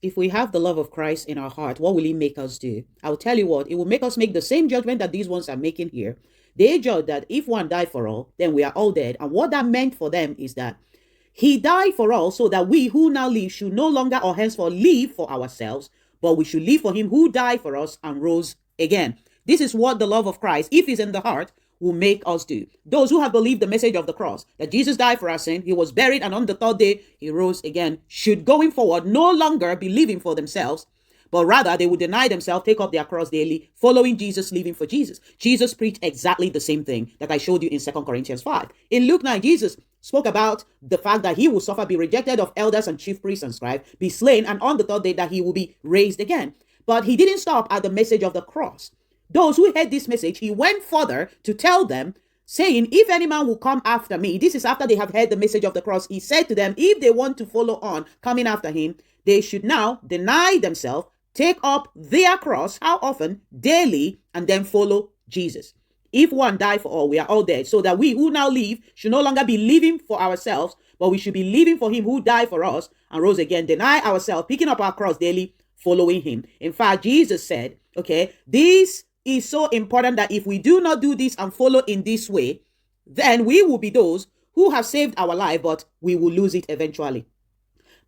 If we have the love of Christ in our heart, what will He make us do? I'll tell you what, it will make us make the same judgment that these ones are making here. They judge that if one died for all, then we are all dead. And what that meant for them is that He died for all so that we who now live should no longer or henceforth live for ourselves, but we should live for Him who died for us and rose again. This is what the love of Christ, if it's in the heart, will make us do. Those who have believed the message of the cross, that Jesus died for our sin, He was buried, and on the third day He rose again, should going forward no longer be living for themselves, but rather they would deny themselves, take up their cross daily, following Jesus, living for Jesus. Jesus preached exactly the same thing that I showed you in 2 Corinthians 5. In Luke 9, Jesus spoke about the fact that He will suffer, be rejected of elders and chief priests and scribes, be slain, and on the third day that He will be raised again. But He didn't stop at the message of the cross. Those who heard this message, He went further to tell them, saying, if any man will come after me, this is after they have heard the message of the cross, He said to them, if they want to follow on, coming after Him, they should now deny themselves, take up their cross, how often? Daily, and then follow Jesus. If one died for all, we are all dead, so that we who now live should no longer be living for ourselves, but we should be living for Him who died for us and rose again, deny ourselves, picking up our cross daily, following Him. In fact, Jesus said, okay, this is so important that if we do not do this and follow in this way, then we will be those who have saved our life, but we will lose it eventually.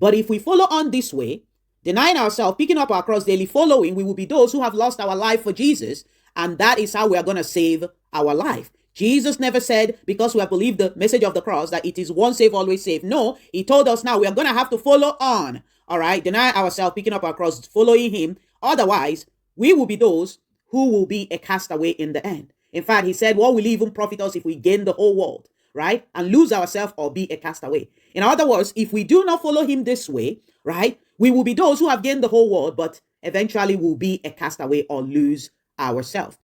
But if we follow on this way, denying ourselves, picking up our cross daily, following, we will be those who have lost our life for Jesus, and that is how we are going to save our life. Jesus never said, because we have believed the message of the cross, that it is once saved, always saved. No, He told us now we are going to have to follow on. All right, deny ourselves, picking up our cross, following Him. Otherwise, we will be those who will be a castaway in the end. In fact, He said, what will even profit us if we gain the whole world, right, and lose ourselves or be a castaway? In other words, if we do not follow Him this way, right, we will be those who have gained the whole world, but eventually will be a castaway or lose ourselves.